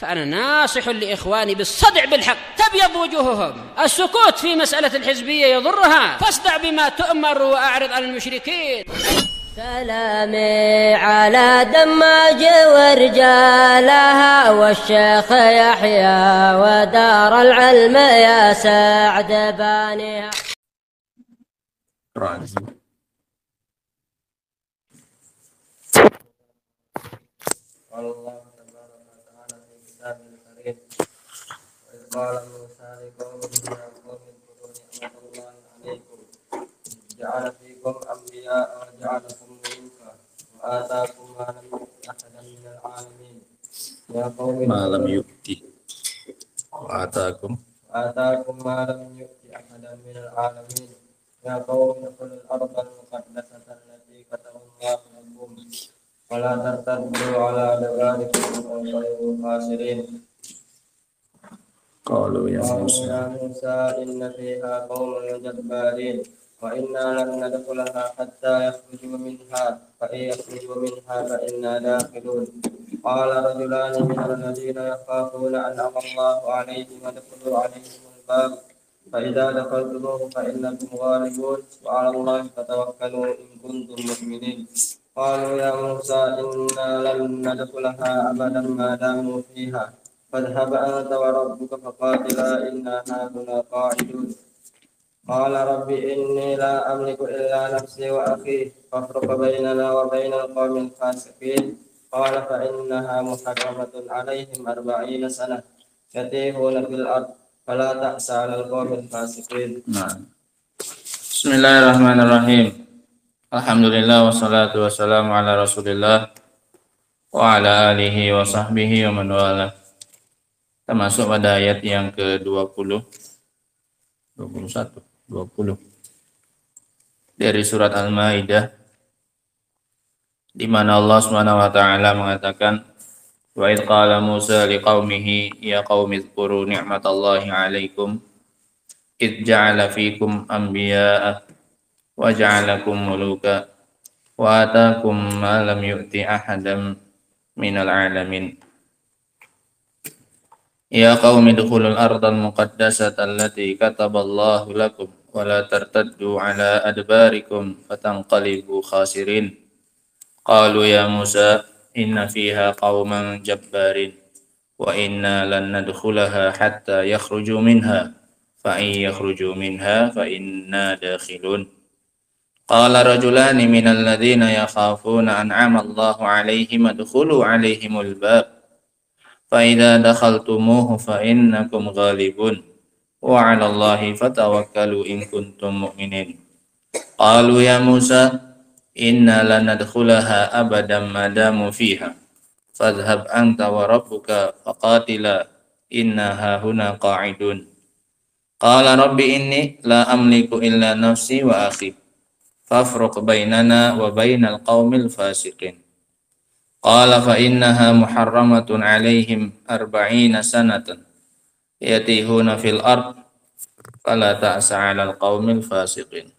فأنا ناصح لإخواني بالصدع بالحق، تبيض وجوههم. السكوت في مسألة الحزبية يضرها، فاصدع بما تؤمر وأعرض عن المشركين. سلامي على دماج ورجالها والشيخ يحيى ودار العلم يا سعد بانيها. قال الله تبارك وتعالى في كتابه الكريم: وإذ قال موسى لقومه يا قوم اذكروا نعمة الله عليكم جعل فيكم أنبياء وجعلكم ملوكا وآتاكم ما لم يؤت أحدا من العالمين يا قوم ما لم يؤت وآتاكم ما لم يؤت أحدا من العالمين يا قوم ادخلوا الأرض المقدسة التي كتب الله لكم ولا ترتدوا على أدباركم وانقلبوا خاسرين. قالوا يا موسى إن فيها قوم جبارين وإنا لن ندخلها حتى يخرجوا منها فإن يخرجوا منها فإنا داخلون. قال رجلان من الذين يخافون أنعم الله عليهم ادخلوا عليهم الباب فإذا دخلتموه فإنكم غالبون وعلى الله فتوكلوا إن كنتم مؤمنين. قالوا يا موسى إنا لن ندخلها أبدا ما داموا فيها فاذهب أنت وربك فقاتلا إنا هاهنا قاعدون. قال رب إني لا أملك إلا نفسي وأخي فافرق بيننا وبين القوم الفاسقين. قال فإنها محرمة عليهم 40 سنة يتيهون في الأرض فلا تأس على القوم الفاسقين. Bismillahirrahmanirrahim. Alhamdulillah wassalatu wassalamu ala Rasulillah wa ala alihi wa sahbihi wa man wala. Kita masuk pada ayat yang ke-20 dari surat Al-Maidah, di mana Allah Subhanahu wa taala mengatakan, wa idh qala Musa liqaumihi ya qaumi dzkuru ni'matallahi 'alaikum idh ja'ala fikum anbiya'a wa ja'alakum muluka wa ataakum ma lam yu'ti ahadan minal 'alamin. Ya qaumi dukhulul ardal muqaddasata allati kataballahu lakum wa la tartaddu ala adbarikum fatanqalibu khasirin. Qalu ya Musa inna fiha qauman jabbarin wa inna lan nadkhulaha hatta yakhruju minha fa in yakhruju minha fa inna dakhilun. Qala rajulani minal ladzina yakhafuna an'ama Allahu 'alaihim adkhulu 'alaihimul bab فَإِذَا دَخَلْتُمُوهُ فَإِنَّكُمْ غَالِبُونَ وَعَلَى اللَّهِ فَتَوَكَّلُوا إِن كُنتُم مُّؤْمِنِينَ. قَالُوا يَا مُوسَى إِنَّا لَن نَّدْخُلَهَا أَبَدًا مَا دَامُوا فِيهَا فَاذْهَبْ أَنتَ وَرَبُّكَ فَقَاتِلَا إِنَّا هَاهُنَا قَاعِدُونَ. قَالَ رَبِّ إِنِّي لَا أَمْلِكُ إِلَّا نَفْسِي وَأَخِي فَافْرُقْ بَيْنَنَا وَبَيْنَ الْقَوْمِ الْفَاسِقِينَ. Qala fa innaha muharramatun 'alaihim 40 sanatan yatihuna fil ard fala ta'sa 'alal qaumil fasiqin.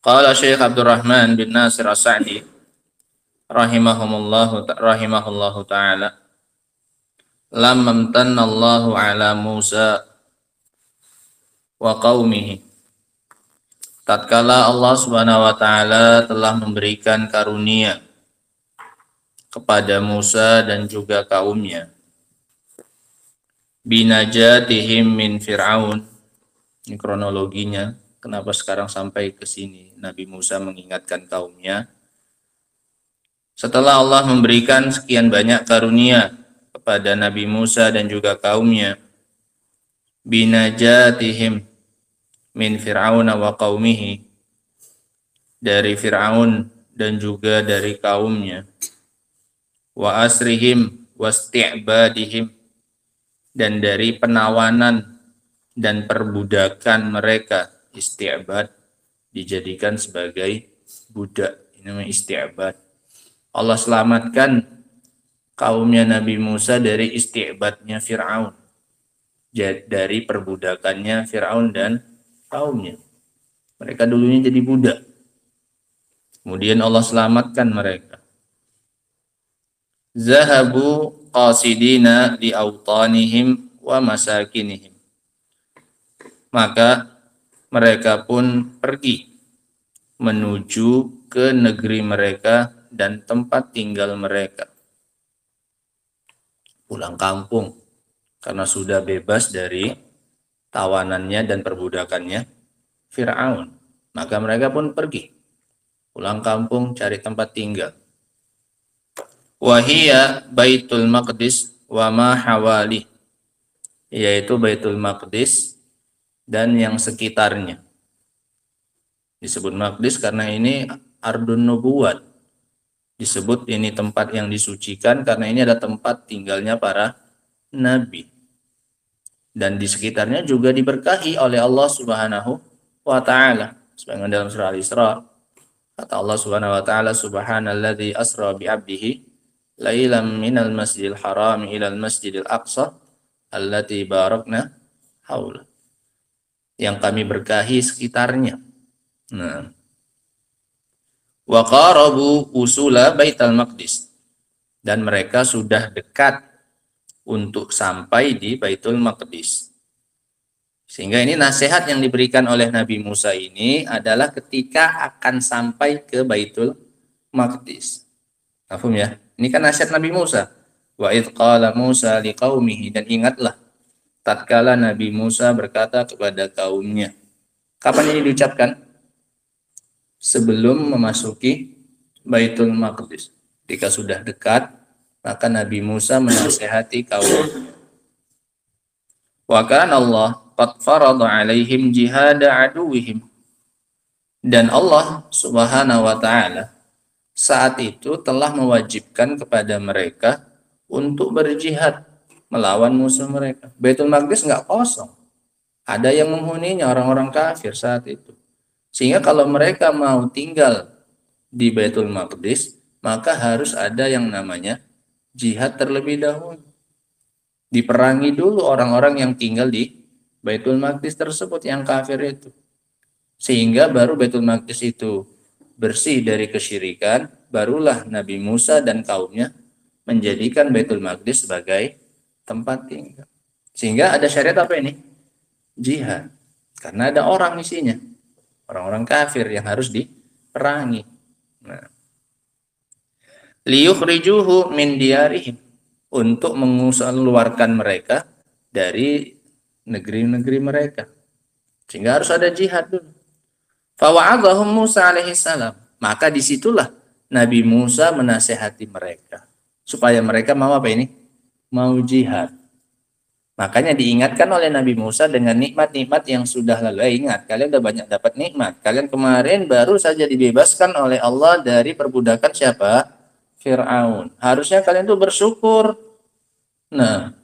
Qala Syekh Abdurrahman bin Nasir As-Sa'di rahimahullahu ta'ala, lamma amtanna Allahu 'ala Musa wa qaumihi, tatkala Allah Subhanahu wa taala telah memberikan karunia kepada Musa dan juga kaumnya, binajatihim min Fir'aun. Ini kronologinya, kenapa sekarang sampai ke sini Nabi Musa mengingatkan kaumnya. Setelah Allah memberikan sekian banyak karunia kepada Nabi Musa dan juga kaumnya, binajatihim min Fir'aun wa qaumihi, dari Fir'aun dan juga dari kaumnya, wa asrihim wasti'badihim, dan dari penawanan dan perbudakan mereka. Isti'bad dijadikan sebagai budak, ini namanya isti'bad. Allah selamatkan kaumnya Nabi Musa dari isti'badnya Fir'aun, dari perbudakannya Fir'aun dan kaumnya. Mereka dulunya jadi budak, kemudian Allah selamatkan mereka. Zahabu qasidina li awtanihim wa masakinihim. Maka mereka pun pergi menuju ke negeri mereka dan tempat tinggal mereka. Pulang kampung karena sudah bebas dari tawanannya dan perbudakannya Fir'aun. Maka mereka pun pergi pulang kampung cari tempat tinggal. Wahia Baitul Maqdis wa ma hawali, yaitu Baitul Maqdis dan yang sekitarnya. Disebut Maqdis karena ini Ardun Nubuwat. Disebut ini tempat yang disucikan karena ini ada tempat tinggalnya para nabi. Dan di sekitarnya juga diberkahi oleh Allah Subhanahu wa taala. Sebagaimana dalam surah Al-Isra, kata Allah Subhanahu wa taala, subhanalladzi asra bi 'abdihi lailan minal masjidil haram ilal masjidil aqsa allati barakna haula. Yang kami berkahi sekitarnya. Nah, wa qarabu usula Baitul Maqdis, dan mereka sudah dekat untuk sampai di Baitul Maqdis. Sehingga ini nasihat yang diberikan oleh Nabi Musa ini adalah ketika akan sampai ke Baitul Maqdis. Paham ya? Ini kan nasihat Nabi Musa. Wa idz qala Musa liqaumihi, dan ingatlah tatkala Nabi Musa berkata kepada kaumnya. Kapan ini diucapkan? Sebelum memasuki Baitul Maqdis. Ketika sudah dekat, maka Nabi Musa menasihati kaum. Wa kana Allah qad farada alaihim jihada aduwihim. Dan Allah Subhanahu wa taala saat itu telah mewajibkan kepada mereka untuk berjihad melawan musuh mereka. Baitul Maqdis enggak kosong. Ada yang menghuninya, orang-orang kafir saat itu. Sehingga kalau mereka mau tinggal di Baitul Maqdis, maka harus ada yang namanya jihad terlebih dahulu. Diperangi dulu orang-orang yang tinggal di Baitul Maqdis tersebut, yang kafir itu. Sehingga baru Baitul Maqdis itu bersih dari kesyirikan, barulah Nabi Musa dan kaumnya menjadikan Baitul Maqdis sebagai tempat tinggal. Sehingga ada syariat apa ini? Jihad. Karena ada orang isinya. Orang-orang kafir yang harus diperangi. Nah. Liyukhrijuhu min diyarihim, untuk mengeluarkan mereka dari negeri-negeri mereka. Sehingga harus ada jihad dulu. Fawa'adhahum Musa alaihi salam. Maka disitulah Nabi Musa menasihati mereka supaya mereka mau apa ini? Mau jihad. Makanya diingatkan oleh Nabi Musa dengan nikmat-nikmat yang sudah lalu. Ingat, kalian udah banyak dapat nikmat. Kalian kemarin baru saja dibebaskan oleh Allah dari perbudakan siapa? Fir'aun. Harusnya kalian tuh bersyukur. Nah,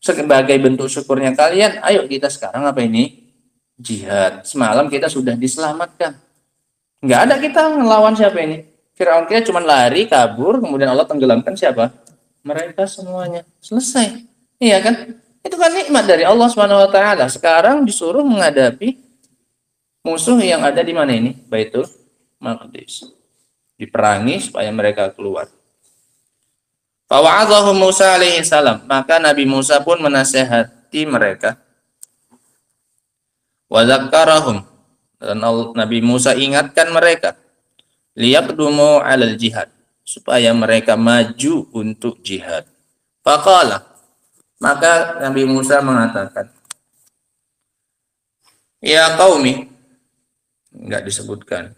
sebagai bentuk syukurnya kalian, ayo kita sekarang apa ini? Jihad. Semalam kita sudah diselamatkan. Nggak ada kita ngelawan siapa ini? Fir'aun, kita cuma lari, kabur, kemudian Allah tenggelamkan siapa? Mereka semuanya. Selesai. Iya kan? Itu kan nikmat dari Allah Subhanahu wa taala. Sekarang disuruh menghadapi musuh yang ada di mana ini? Baitul Maqdis. Diperangi supaya mereka keluar. Fawa'adhahu Musa alaihi salam. Maka Nabi Musa pun menasihati mereka. Wa dzakkarahum. Dan Nabi Musa ingatkan mereka. Liyaqdumu 'alal jihad. Supaya mereka maju untuk jihad. Faqala. Maka Nabi Musa mengatakan, ya qaumi, enggak disebutkan.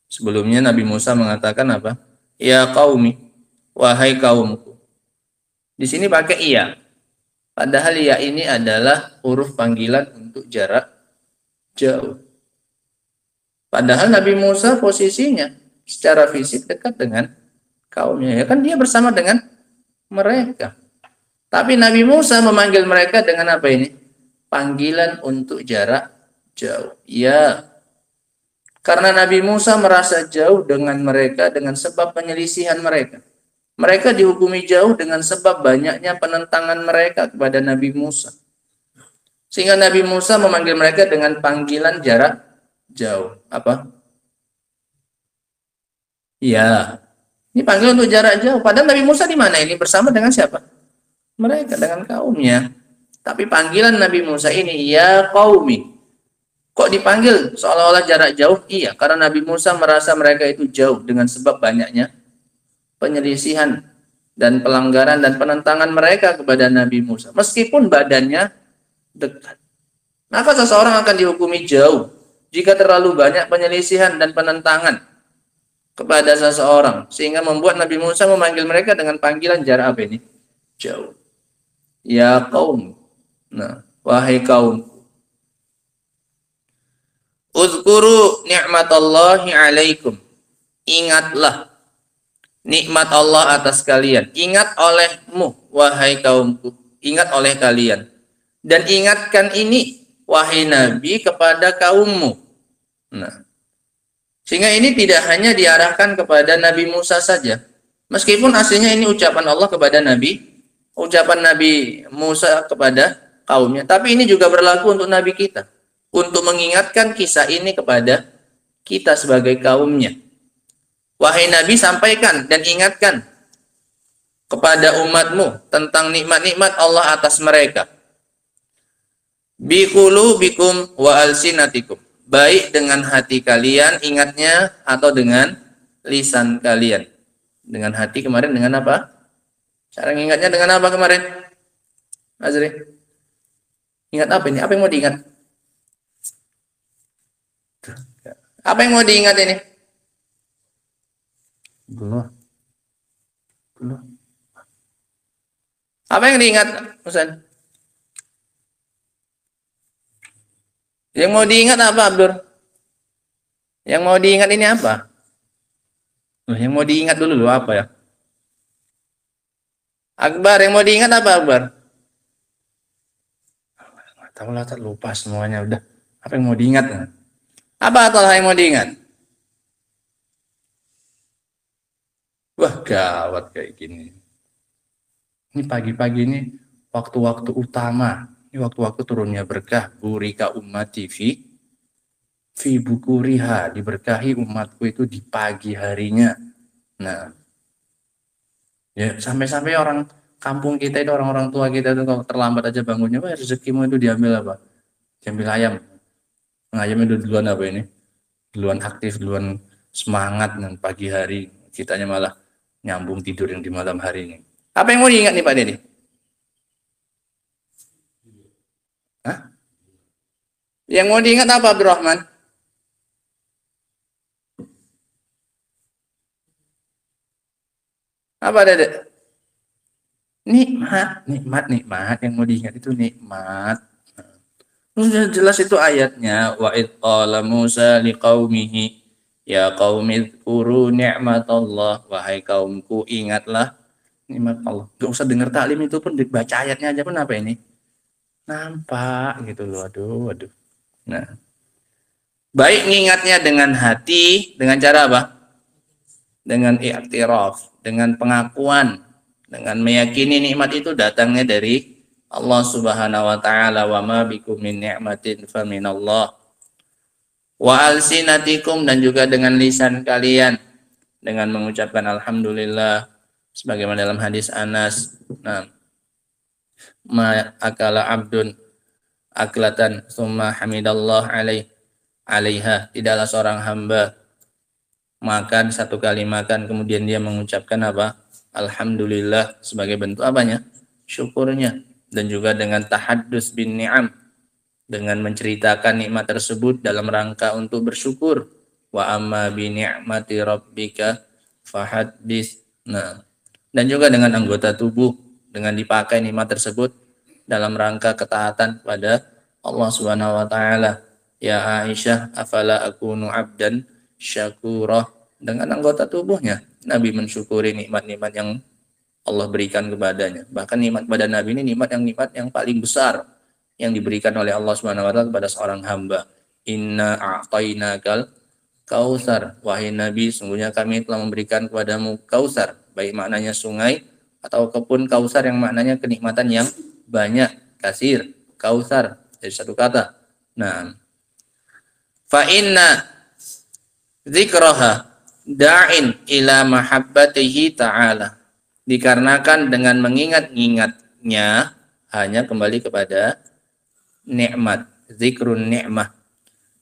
Sebelumnya Nabi Musa mengatakan apa? Ya qaumi, wahai kaumku. Di sini pakai iya. Padahal ya ini adalah huruf panggilan untuk jarak jauh. Padahal Nabi Musa posisinya secara fisik dekat dengan kaumnya. Ya kan dia bersama dengan mereka. Tapi Nabi Musa memanggil mereka dengan apa ini? Panggilan untuk jarak jauh. Ya. Karena Nabi Musa merasa jauh dengan mereka dengan sebab penyelisihan mereka. Mereka dihukumi jauh dengan sebab banyaknya penentangan mereka kepada Nabi Musa. Sehingga Nabi Musa memanggil mereka dengan panggilan jarak jauh. Apa? Ya. Ini panggilan untuk jarak jauh. Padahal Nabi Musa di mana ini? Bersama dengan siapa? mereka, dengan kaumnya. Tapi panggilan Nabi Musa ini, ya qaumi. Kok dipanggil seolah-olah jarak jauh? Iya, karena Nabi Musa merasa mereka itu jauh dengan sebab banyaknya penyelisihan dan pelanggaran dan penentangan mereka kepada Nabi Musa. Meskipun badannya dekat. Maka seseorang akan dihukumi jauh jika terlalu banyak penyelisihan dan penentangan kepada seseorang. Sehingga membuat Nabi Musa memanggil mereka dengan panggilan jarak apa ini? Jauh. Ya kaum. Nah, wahai kaum. Uzkuru ni'matallahi alaikum. Ingatlah nikmat Allah atas kalian. Ingat olehmu, wahai kaumku. Ingat oleh kalian. Dan ingatkan ini, wahai Nabi, kepada kaummu. Nah, sehingga ini tidak hanya diarahkan kepada Nabi Musa saja. Meskipun aslinya ini ucapan Allah kepada Nabi, ucapan Nabi Musa kepada kaumnya. Tapi ini juga berlaku untuk Nabi kita. Untuk mengingatkan kisah ini kepada kita sebagai kaumnya. Wahai Nabi, sampaikan dan ingatkan kepada umatmu tentang nikmat-nikmat Allah atas mereka. Biqulubikum wa alsinatikum. Baik dengan hati kalian ingatnya atau dengan lisan kalian. Dengan hati kemarin dengan apa? Cara ingatnya dengan apa kemarin? Azri. Ingat apa ini? Apa yang mau diingat? Apa yang mau diingat ini? Belum. Apa yang diingat, Ustaz? Yang mau diingat apa, Abdur? Yang mau diingat ini apa? Yang mau diingat dulu apa ya? Akbar, yang mau diingat apa, Akbar? Tahu lah, lupa semuanya udah. Apa yang mau diingat? Apa atau yang mau diingat? Wah, gawat kayak gini. Ini pagi-pagi ini waktu-waktu utama. Ini waktu-waktu turunnya berkah. Burika ummati fi bukuriha. Diberkahi umatku itu di pagi harinya. Nah, ya sampai-sampai orang kampung kita itu, orang-orang tua kita itu kalau terlambat aja bangunnya, wah rezekimu itu diambil apa? Diambil ayam. Ayam itu duluan apa ini? Duluan aktif, duluan semangat dan pagi hari. Kitanya malah nyambung tidur yang di malam hari ini. Apa yang mau diingat nih Pak Dedi? Hah? Yang mau diingat apa, Abdurrahman? Apa, Dede? Nikmat. Yang mau diingat itu nikmat. Sudah jelas itu ayatnya. Wa id qala Musa liqaumihi ya qaumi dzkuru ni'matallah. Wahai kaumku, ingatlah nikmat Allah. Gak usah dengar taklim itu pun, dibaca ayatnya aja pun apa ini? Nampak gitu loh. Aduh. Nah, baik ngingatnya dengan hati, dengan cara apa? Dengan i'tiraf, dengan pengakuan, dengan meyakini nikmat itu datangnya dari Allah Subhanahu wa taala. Wa ma bikum min ni'matin fa minallah. Wa alsinatikum, dan juga dengan lisan kalian dengan mengucapkan alhamdulillah sebagaimana dalam hadis Anas. Nah, ma akala abdun aklatan summa hamidallah alaiha. Tidaklah seorang hamba makan satu kali makan kemudian dia mengucapkan apa? Alhamdulillah sebagai bentuk apanya? Syukurnya. Dan juga dengan tahaddus bin ni'am, dengan menceritakan nikmat tersebut dalam rangka untuk bersyukur. Wa amma bi ni'mati rabbika fahaddits. Nah, dan juga dengan anggota tubuh, dengan dipakai nikmat tersebut dalam rangka ketaatan pada Allah Subhanahu wa taala. Ya Aisyah, afala akunu abdan syakurah. Dengan anggota tubuhnya Nabi mensyukuri nikmat-nikmat yang Allah berikan kepadanya. Bahkan nikmat pada Nabi ini nikmat yang paling besar yang diberikan oleh Allah Subhanahu wa taala kepada seorang hamba. Inna a'tainakal kautsar. Wahai Nabi, sungguhnya kami telah memberikan kepadamu kautsar, baik maknanya sungai atau kebun kautsar yang maknanya kenikmatan yang banyak, kasir, kautsar dari satu kata. Nah, fa inna dzikraha da'in ila mahabbatihi ta'ala. Dikarenakan dengan mengingat-ingat mengingatnya hanya kembali kepada nikmat, zikrun nikmah.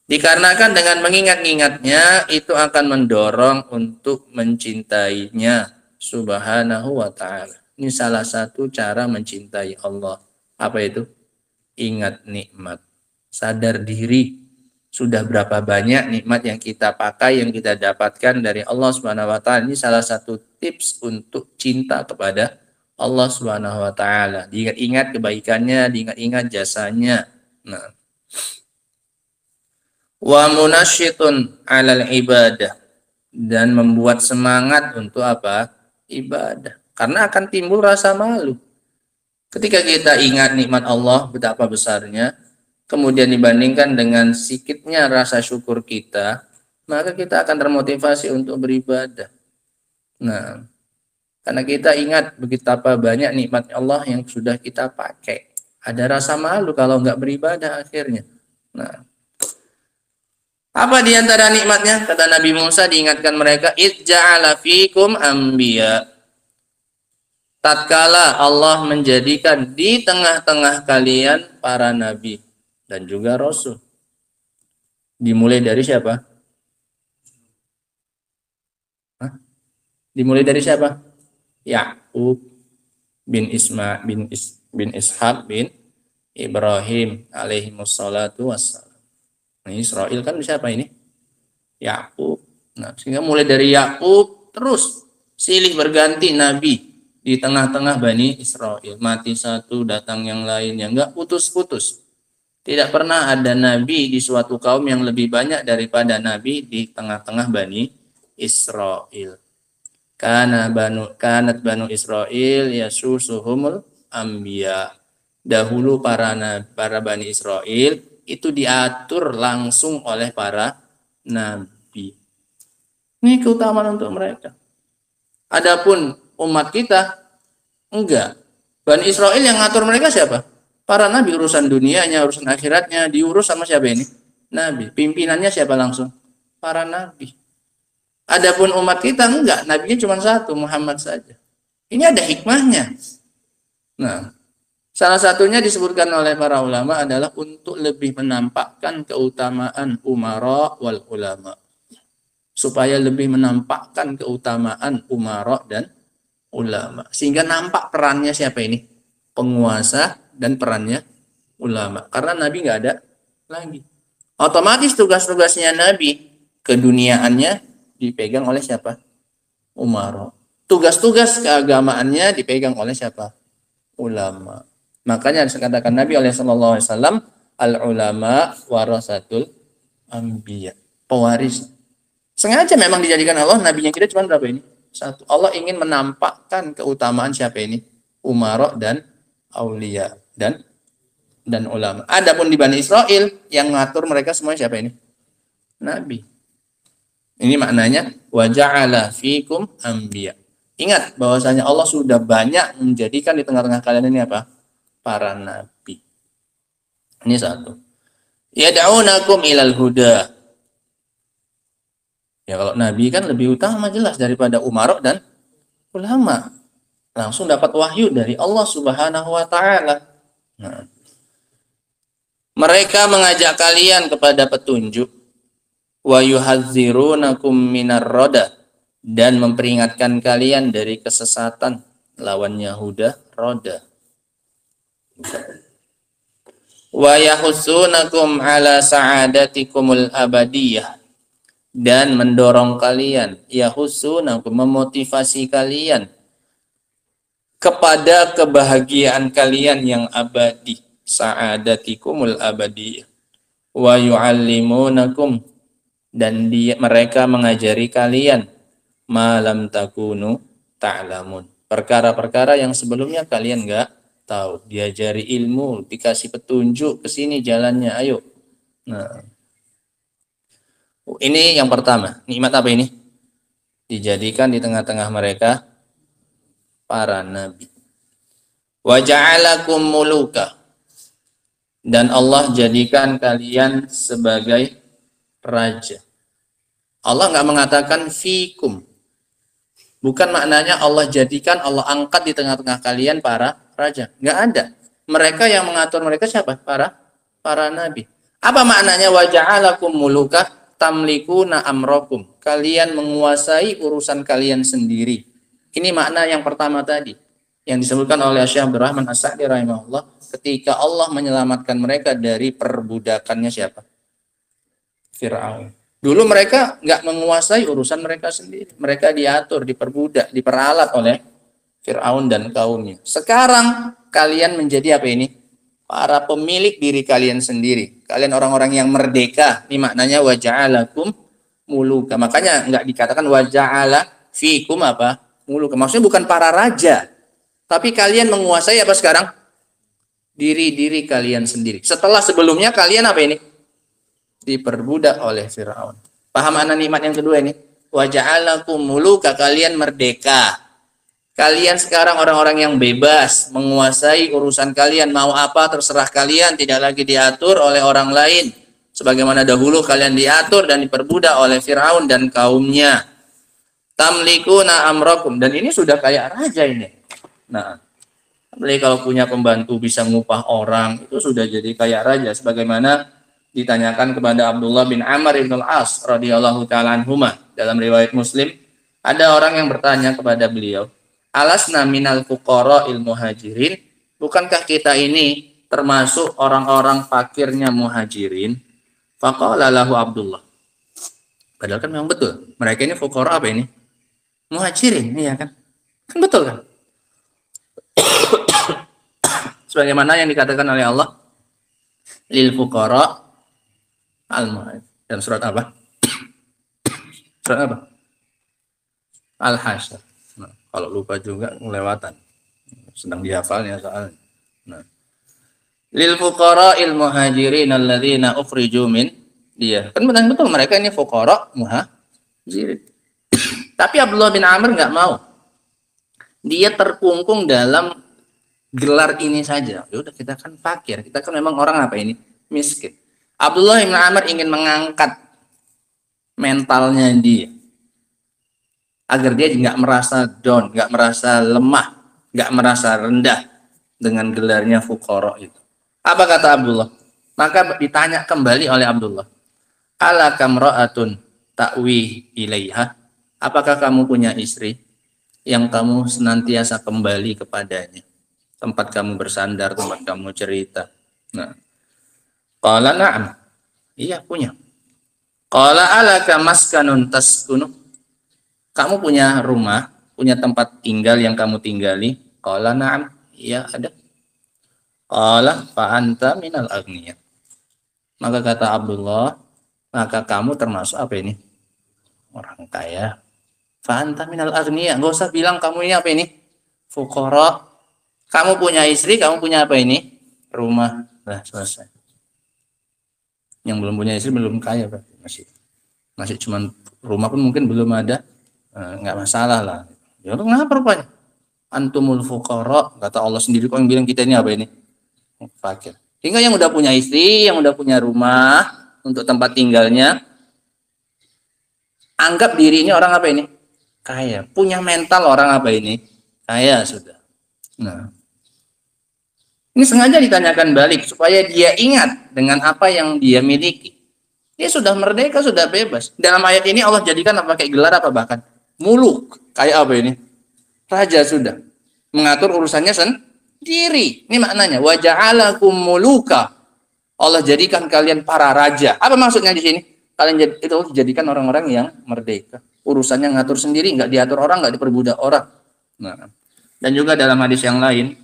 Dikarenakan dengan mengingat-ingatnya itu akan mendorong untuk mencintainya subhanahu wa ta'ala. Ini salah satu cara mencintai Allah. Apa itu? Ingat nikmat. Sadar diri. Sudah berapa banyak nikmat yang kita pakai, yang kita dapatkan dari Allah subhanahu wa ta'ala. Ini salah satu tips untuk cinta kepada Allah subhanahu wa ta'ala. Diingat-ingat kebaikannya, diingat-ingat jasanya. Nah. Wa munasyitun 'alal ibadah, dan membuat semangat untuk apa? Ibadah. Karena akan timbul rasa malu. Ketika kita ingat nikmat Allah betapa besarnya, kemudian dibandingkan dengan sikitnya rasa syukur kita, maka kita akan termotivasi untuk beribadah. Nah, karena kita ingat betapa banyak nikmat Allah yang sudah kita pakai. Ada rasa malu kalau nggak beribadah akhirnya. Nah, apa di antara nikmatnya? Kata Nabi Musa, diingatkan mereka, "Ij'ala fikum anbiya." Tatkala Allah menjadikan di tengah-tengah kalian para nabi dan juga rasul. Dimulai dari siapa? Hah? Dimulai dari siapa? Ya'qub bin Ishaq bin Ibrahim alaihi wassalatu wassalam. Nah, Israel kan siapa ini? Yakub. Nah, sehingga mulai dari Yakub terus silih berganti nabi di tengah-tengah Bani Israel. Mati satu, datang yang lain, yang enggak putus-putus. Tidak pernah ada nabi di suatu kaum yang lebih banyak daripada nabi di tengah-tengah Bani Israel. Kanat Banu Israel yasusuhumul anbiya. Dahulu para Bani Israel itu diatur langsung oleh para nabi. Ini keutamaan untuk mereka. Adapun umat kita enggak. Bani Israel yang ngatur mereka siapa? Para nabi. Urusan dunianya, urusan akhiratnya diurus sama siapa ini? Nabi. Pimpinannya siapa langsung? Para nabi. Adapun umat kita enggak, nabinya cuma satu, Muhammad saja. Ini ada hikmahnya. Nah, salah satunya disebutkan oleh para ulama adalah untuk lebih menampakkan keutamaan umara wal ulama. Supaya lebih menampakkan keutamaan umara dan ulama. Sehingga nampak perannya siapa ini? Penguasa dan perannya ulama. Karena Nabi nggak ada lagi. Otomatis tugas-tugasnya Nabi, keduniaannya dipegang oleh siapa? Umara. Tugas-tugas keagamaannya dipegang oleh siapa? Ulama. Makanya dikatakan Nabi sallallahu alaihi wasallam, al ulama warasatul anbiya, pewaris. Sengaja memang dijadikan Allah nabinya kita cuma berapa ini? Satu. Allah ingin menampakkan keutamaan siapa ini? Umara dan aulia dan ulama. Adapun di Bani Israel yang ngatur mereka semua siapa ini? Nabi. Ini maknanya wa ja'ala fikum anbiya. Ingat bahwasanya Allah sudah banyak menjadikan di tengah-tengah kalian ini apa? Para nabi. Ini satu. Yad'unakum ilal huda. Ya kalau nabi kan lebih utama jelas daripada umara dan ulama. Langsung dapat wahyu dari Allah Subhanahu wa taala. Nah. Mereka mengajak kalian kepada petunjuk, wa yuhadzirunakum minar roda, dan memperingatkan kalian dari kesesatan, lawannya huda, roda. Wa yahussunakum ala sa'adatikumul abadiyah, dan mendorong kalian, yahussunakum, memotivasi kalian kepada kebahagiaan kalian yang abadi, sa'adatikumul abadiyah. Wa yu'allimunakum, dan mereka mengajari kalian malam takunu ta'lamun, perkara-perkara yang sebelumnya kalian enggak tahu. Diajari ilmu, dikasih petunjuk, ke sini jalannya, ayo. Nah, ini yang pertama. Nikmat apa ini? Dijadikan di tengah-tengah mereka para nabi. Wa ja'alakum muluka, dan Allah jadikan kalian sebagai raja. Allah nggak mengatakan fikum. Bukan maknanya Allah jadikan, Allah angkat di tengah-tengah kalian para raja. Nggak ada. Mereka yang mengatur mereka siapa? Para nabi. Apa maknanya wa ja'alakum muluka tamlikuna amrakum? Kalian menguasai urusan kalian sendiri. Ini makna yang pertama tadi yang disebutkan oleh Syekh Abdurrahman As-Sa'di rahimahullah ketika Allah menyelamatkan mereka dari perbudakannya siapa? Fir'aun. Dulu mereka nggak menguasai urusan mereka sendiri. Mereka diatur, diperbudak, diperalat oleh Fir'aun dan kaumnya. Sekarang kalian menjadi apa ini? Para pemilik diri kalian sendiri. Kalian orang-orang yang merdeka. Ini maknanya wa ja'alakum muluka. Makanya nggak dikatakan wa ja'ala fikum apa? Muluka. Maksudnya bukan para raja. Tapi kalian menguasai apa sekarang? Diri-diri kalian sendiri. Setelah sebelumnya kalian apa ini? Diperbudak oleh Fir'aun. Paham makna nikmat yang kedua ini? Wa ja'alakum muluka, kalian merdeka. Kalian sekarang orang-orang yang bebas, menguasai urusan kalian, mau apa terserah kalian, tidak lagi diatur oleh orang lain. Sebagaimana dahulu kalian diatur dan diperbudak oleh Fir'aun dan kaumnya. Tamlikuna amrakum, dan ini sudah kayak raja ini. Nah, apalagi kalau punya pembantu bisa ngupah orang, itu sudah jadi kayak raja. Sebagaimana ditanyakan kepada Abdullah bin Amr bin Al-As radhiyallahu ta'ala anhuma dalam riwayat Muslim, ada orang yang bertanya kepada beliau, alasna minal fuqara'il muhajirin, bukankah kita ini termasuk orang-orang fakirnya muhajirin? Faqala lahu Abdullah, padahal kan memang betul mereka ini fuqara apa ini? Muhajirin, iya kan? Kan betul kan? Sebagaimana yang dikatakan oleh Allah, lil fuqara al-muhajirin. Dan surat apa? Surat apa? Al-Hasyr. Nah, kalau lupa juga melewatan. Sedang dihafalnya soalnya. Nah. Lil fuqara'il muhajirin alladzina ukhriju min dia. Kan betul mereka ini fuqara muhajirin. Tapi Abdullah bin Amr enggak mau. Dia terkungkung dalam gelar ini saja. Ya udah, kita kan fakir. Kita kan memang orang apa ini? Miskin. Abdullah bin Amr ingin mengangkat mentalnya dia agar dia nggak merasa down, nggak merasa lemah, nggak merasa rendah dengan gelarnya fuqara itu. Apa kata Abdullah? Maka ditanya kembali oleh Abdullah, ala kamra'atun ta'wi ilaiha, apakah kamu punya istri yang kamu senantiasa kembali kepadanya, tempat kamu bersandar, tempat kamu cerita? Nah, qala na'am. Iya, punya. Qala alaka maskanun taskunu. Kamu punya rumah, punya tempat tinggal yang kamu tinggali? Qala na'am. Iya, ada. Qala fa anta minal aghniyah. Maka kata Abdullah, maka kamu termasuk apa ini? Orang kaya. Fa anta minal aghniyah. Enggak usah bilang kamu ini apa ini? Fuqara. Kamu punya istri, kamu punya apa ini? Rumah. Nah, selesai. Yang belum punya istri belum kaya berarti, masih cuman rumah pun mungkin belum ada, nggak masalah lah. Ya kenapa rupanya? Antumul fuqara, kata Allah sendiri kok yang bilang kita ini apa ini? Fakir. Hingga yang udah punya istri, yang udah punya rumah untuk tempat tinggalnya, anggap diri ini orang apa ini? Kaya. Punya mental orang apa ini? Kaya sudah. Nah, ini sengaja ditanyakan balik supaya dia ingat dengan apa yang dia miliki. Dia sudah merdeka, sudah bebas. Dalam ayat ini Allah jadikan apa pakai gelar apa bahkan muluk. Kayak apa ini? Raja sudah. Mengatur urusannya sendiri. Ini maknanya wa ja'alakum muluka. Allah jadikan kalian para raja. Apa maksudnya di sini? Kalian itu jadikan orang-orang yang merdeka. Urusannya ngatur sendiri, nggak diatur orang, nggak diperbudak orang. Nah, dan juga dalam hadis yang lain,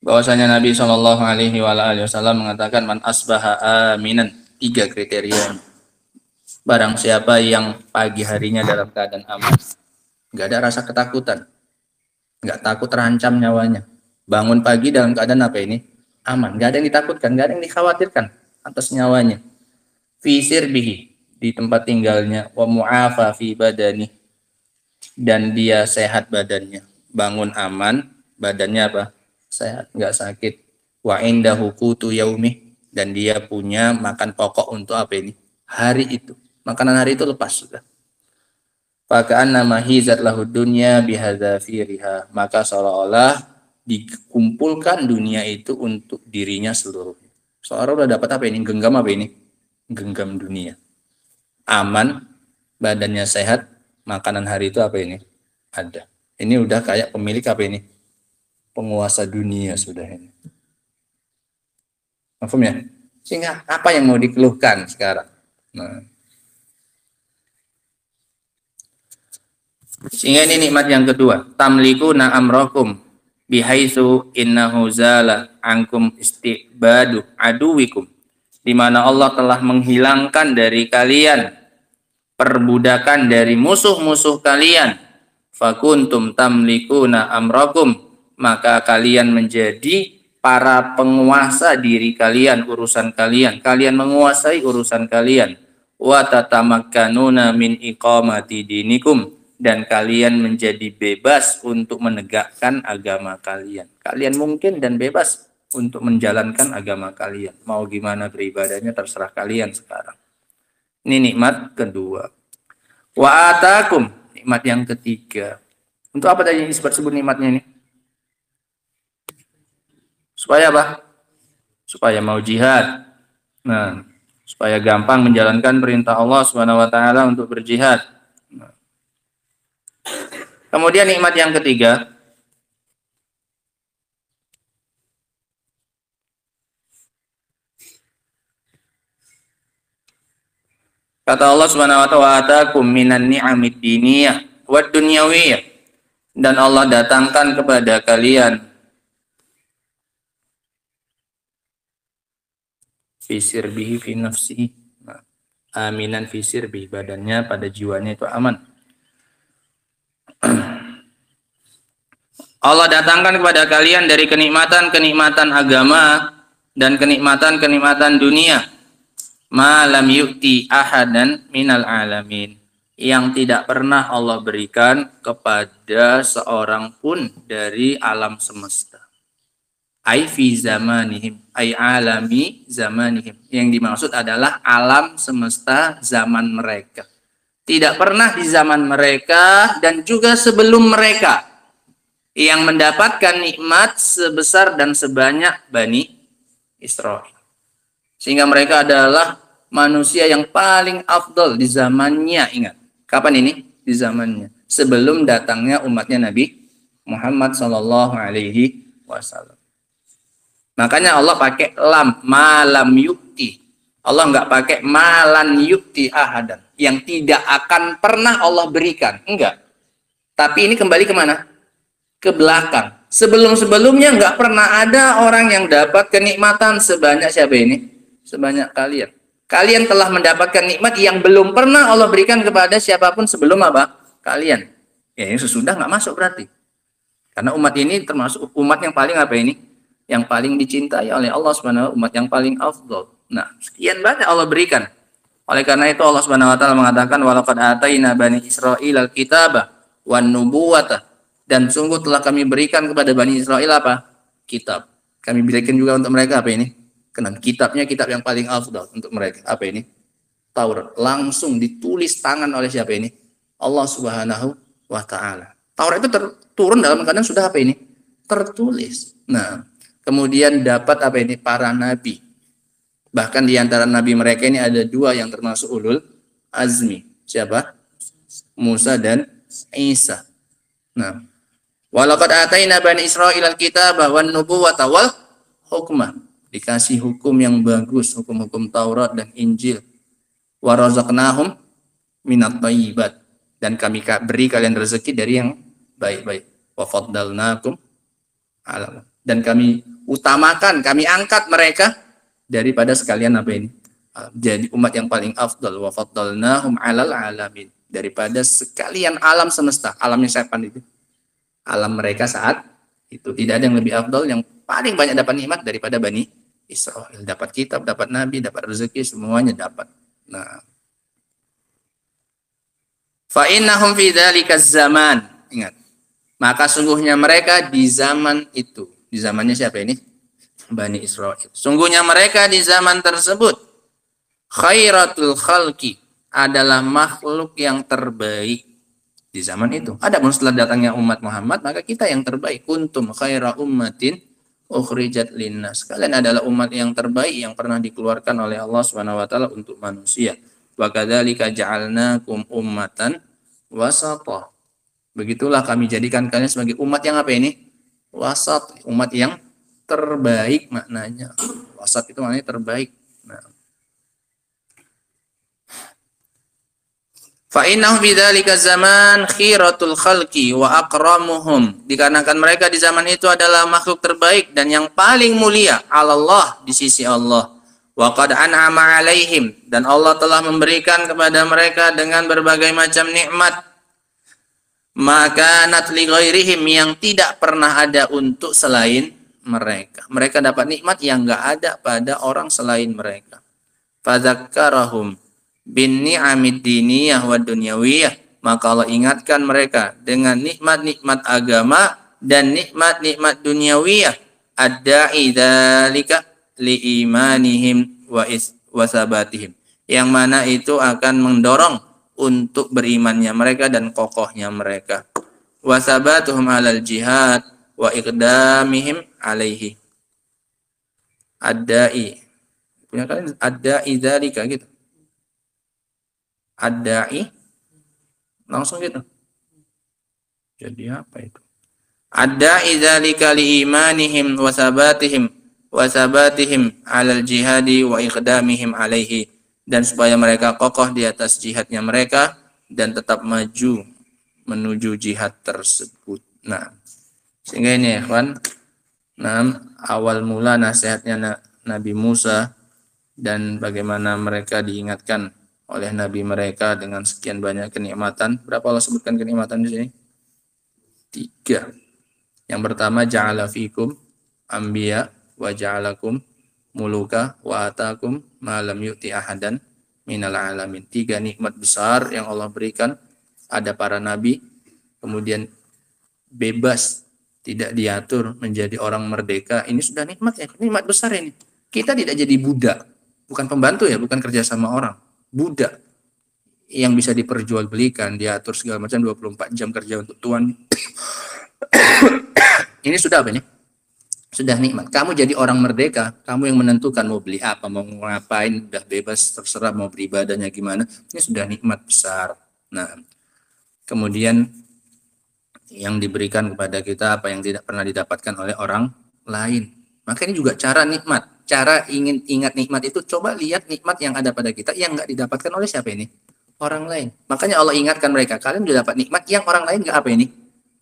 bahwasanya Nabi Shallallahu Alaihi Wasallam mengatakan man asbaha aminan, 3 kriteria. Barang siapa yang pagi harinya dalam keadaan aman, nggak ada rasa ketakutan, nggak takut terancam nyawanya, bangun pagi dalam keadaan apa ini? Aman, nggak ada yang ditakutkan, nggak ada yang dikhawatirkan atas nyawanya. Fi sirbihi, di tempat tinggalnya, wa mu'afa fi badani, dan dia sehat badannya, bangun aman, badannya apa? Sehat, nggak sakit. Wa indahu qutu yaumi, dan dia punya makan pokok untuk apa ini? Hari itu. Makanan hari itu lepas sudah. Faka'annama hizat lahu dunya bihadzafiriha, maka seolah-olah dikumpulkan dunia itu untuk dirinya seluruhnya. Seorang udah dapat apa ini? Genggam apa ini? Genggam dunia. Aman, badannya sehat, makanan hari itu apa ini? Ada. Ini udah kayak pemilik apa ini? Penguasa dunia sudah ini. Paham ya? Sehingga apa yang mau dikeluhkan sekarang? Nah. Sehingga ini nikmat yang kedua. Tamlikuna amrakum bihaitsu innahu zala ankum istibadu aduwikum. Di mana Allah telah menghilangkan dari kalian perbudakan dari musuh-musuh kalian. Fakuntum tamlikuna amrakum, maka kalian menjadi para penguasa diri kalian, urusan kalian. Kalian menguasai urusan kalian. Wa tatamakkanuna min iqamati dinikum, dan kalian menjadi bebas untuk menegakkan agama kalian. Kalian mungkin dan bebas untuk menjalankan agama kalian. Mau gimana beribadahnya terserah kalian sekarang. Ini nikmat kedua. Wa atakum, nikmat yang ketiga. Untuk apa tadi disebut nikmatnya ini? Supaya apa? Supaya mau jihad. Nah, supaya gampang menjalankan perintah Allah Subhanahu wa taala untuk berjihad. Nah. Kemudian nikmat yang ketiga, kata Allah Subhanahu wa taala, "Atakum minan ni'amid diniyah wad dunyawiyah." Dan Allah datangkan kepada kalian fisir bihi fi nafsihi, aminan fisir bihi, badannya pada jiwanya itu aman. Allah datangkan kepada kalian dari kenikmatan-kenikmatan agama dan kenikmatan-kenikmatan dunia, ma lam yu'ti ahadan minal alamin, yang tidak pernah Allah berikan kepada seorang pun dari alam semesta. Ai fi zamanihim, ai alami zamanihim. Yang dimaksud adalah alam semesta zaman mereka. Tidak pernah di zaman mereka dan juga sebelum mereka yang mendapatkan nikmat sebesar dan sebanyak Bani Israel. Sehingga mereka adalah manusia yang paling afdal di zamannya. Ingat, kapan ini? Di zamannya. Sebelum datangnya umatnya Nabi Muhammad sallallahu alaihi wasallam. Makanya Allah pakai lam, malam yukti. Allah nggak pakai malan yukti ahadan, yang tidak akan pernah Allah berikan. Enggak. Tapi ini kembali kemana? Ke belakang. Sebelum-sebelumnya nggak pernah ada orang yang dapat kenikmatan sebanyak siapa ini? Sebanyak kalian. Kalian telah mendapatkan nikmat yang belum pernah Allah berikan kepada siapapun sebelum apa? Kalian. Ya, ini sesudah nggak masuk berarti. Karena umat ini termasuk umat yang paling apa ini? Yang paling dicintai oleh Allah Subhanahu, umat yang paling afdal. Nah, sekian banyak Allah berikan. Oleh karena itu Allah Subhanahu wa taala mengatakan walaqad ataina bani Israil al-kitaba wan nubuwata, dan sungguh telah kami berikan kepada Bani Israel apa? Kitab. Kami berikan juga untuk mereka apa ini? Karena kitabnya kitab yang paling afdal untuk mereka. Apa ini? Taurat. Langsung ditulis tangan oleh siapa ini? Allah Subhanahu wa taala. Taurat itu turun dalam keadaan sudah apa ini? Tertulis. Nah, kemudian dapat apa ini? Para nabi. Bahkan di antara nabi mereka ini ada dua yang termasuk ulul azmi. Siapa? Musa dan Isa. Nah, walaqad ataina bani Israil al-kitaba wan nubuwata wal hukmah. Dikasih hukum yang bagus, hukum-hukum Taurat dan Injil. Wa razaqnahum minat thayyibat, dan kami beri kalian rezeki dari yang baik-baik. Wa faddalnakum ala, dan kami utamakan, kami angkat mereka daripada sekalian apa ini? Jadi umat yang paling afdal. Wa faddalnahum alal alamin, daripada sekalian alam semesta, alamnya setan itu. Alam mereka saat itu tidak ada yang lebih afdal, yang paling banyak dapat nikmat daripada Bani Israel. Dapat kitab, dapat nabi, dapat rezeki, semuanya dapat. Nah, fa innahum fi dzalika zaman, ingat, maka sungguhnya mereka di zaman itu, di zamannya siapa ini? Bani Israel. Sungguhnya mereka di zaman tersebut khairatul khalqi, adalah makhluk yang terbaik. di zaman itu. Adapun setelah datangnya umat Muhammad, maka kita yang terbaik. Kuntum khaira ummatin ukhrijat linnas. Kalian adalah umat yang terbaik yang pernah dikeluarkan oleh Allah Subhanahu wa taala untuk manusia. Wa kadzalika ja'alnakum ummatan wasata. Begitulah kami jadikan kalian sebagai umat yang apa ini? Wasat, umat yang terbaik maknanya. Wasat itu maknanya terbaik. Nah, fa innahu bidzalika zaman khiratul khalqi wa akramuhum. Dikarenakan mereka di zaman itu adalah makhluk terbaik dan yang paling mulia Allah di sisi Allah. Wa qad an'ama 'alaihim, dan Allah telah memberikan kepada mereka dengan berbagai macam nikmat. Maka natli ghairihim, yang tidak pernah ada untuk selain mereka. Mereka dapat nikmat yang enggak ada pada orang selain mereka. Fadzakkarahum bin ni'amid diniyah wa dunyawiyah, maka Allah ingatkan mereka dengan nikmat-nikmat agama dan nikmat-nikmat dunyawiyah. Adda'i dzalika li imanihim wa sabatihim, yang mana itu akan mendorong untuk berimannya mereka dan kokohnya mereka. Wa sabatuhum alal jihad wa iqdamihim alaihi. Adda'i, punya kalian adda'i dzalika gitu. Adda'i langsung gitu. Jadi apa itu? Adda'i dzalika li imanihim wa sabatihim alal jihadi wa iqdamihim alaihi, dan supaya mereka kokoh di atas jihadnya mereka dan tetap maju menuju jihad tersebut. Nah, sehingga ini ya kawan, nah, awal mula nasihatnya Nabi Musa dan bagaimana mereka diingatkan oleh Nabi mereka dengan sekian banyak kenikmatan. Berapa Allah sebutkan kenikmatan di sini? 3. Yang pertama, ja'ala fikum anbiya wa ja'alakum muluka wa atakum ma lam yu'ti ahadan minal alamin. 3 nikmat besar yang Allah berikan. Ada para nabi, kemudian bebas, tidak diatur, menjadi orang merdeka. Ini sudah nikmat ya, nikmat besar ini. Kita tidak jadi budak, bukan pembantu ya, bukan kerja sama orang. Budak yang bisa diperjualbelikan, diatur segala macam, 24 jam kerja untuk Tuhan. Ini sudah apa ini? Sudah nikmat. Kamu jadi orang merdeka, kamu yang menentukan mau beli apa, mau ngapain, udah bebas, terserah mau beribadahnya gimana. Ini sudah nikmat besar. Nah, kemudian yang diberikan kepada kita apa yang tidak pernah didapatkan oleh orang lain. Maka ini juga cara nikmat. Cara ingin ingat nikmat itu, coba lihat nikmat yang ada pada kita yang nggak didapatkan oleh siapa ini? Orang lain. Makanya Allah ingatkan mereka, kalian sudah dapat nikmat yang orang lain nggak apa ini?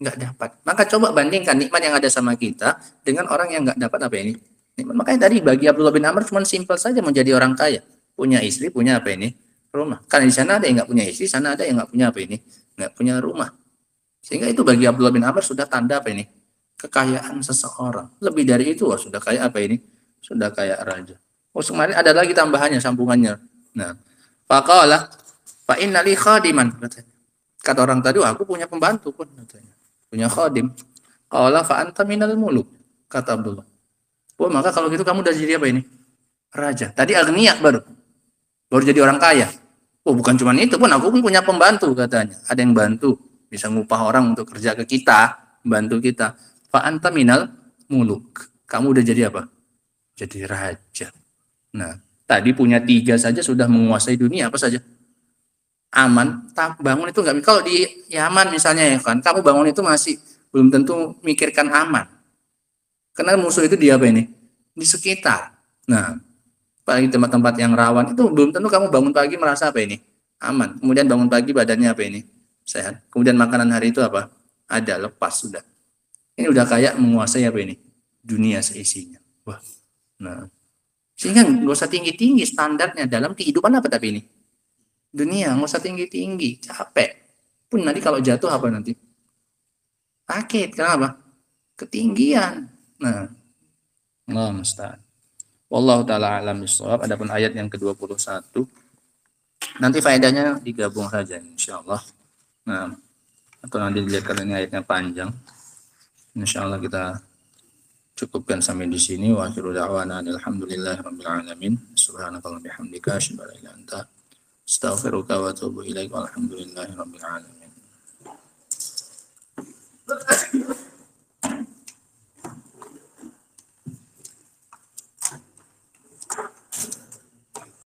Nggak dapat. Maka coba bandingkan nikmat yang ada sama kita dengan orang yang nggak dapat apa ini? Nikmat. Makanya tadi bagi Abdullah bin Amr cuma simpel saja menjadi orang kaya, punya istri, punya apa ini? Rumah. Karena di sana ada yang nggak punya istri, sana ada yang nggak punya apa ini? Nggak punya rumah. Sehingga itu bagi Abdullah bin Amr sudah tanda apa ini? Kekayaan seseorang. Lebih dari itu, sudah kaya apa ini? Sudah kaya raja. Oh, kemarin ada lagi tambahannya, sambungannya. Nah, faqala fa inna li khadiman, kata orang tadi, aku punya pembantu pun katanya. Punya khadim. Qala fa anta minal muluk, kata Abdullah. Oh, maka kalau gitu kamu udah jadi apa ini? Raja. Tadi agniya baru jadi orang kaya. Oh, bukan cuma itu pun, aku pun punya pembantu katanya. Ada yang bantu, bisa ngupah orang untuk kerja ke kita, bantu kita. Fa anta minal muluk. Kamu udah jadi apa? Jadi raja. Nah, tadi punya 3 saja sudah menguasai dunia, apa saja? Aman, bangun itu nggak, kalau di Yaman misalnya ya kan, kamu bangun itu masih belum tentu mikirkan aman, karena musuh itu di apa ini? Di sekitar. Nah, apalagi tempat-tempat yang rawan itu belum tentu kamu bangun pagi merasa apa ini? Aman. Kemudian bangun pagi badannya apa ini? Sehat. Kemudian makanan hari itu apa? Ada, lepas sudah. Ini udah kayak menguasai apa ini? Dunia seisinya. Wah. Nah, sehingga nggak usah tinggi-tinggi standarnya dalam kehidupan apa tapi ini? Dunia, nggak usah tinggi-tinggi, capek. Pun nanti kalau jatuh apa nanti? Sakit, kenapa? Ketinggian. Nah, Allah musta'an. Wallahu ta'ala alam bisawab. Adapun ayat yang ke-21, nanti faedahnya digabung saja insyaallah. Nah, atau nanti dilihat karena ini ayatnya panjang. Insyaallah kita cukupkan sampai di sini. Wa akhiru da'wana alhamdulillahirabbil alamin. Subhanakallahumma bihamdika asyhadu an la ilaha illa anta astaghfiruka wa atubu ilaika. Walhamdulillahirabbil alamin.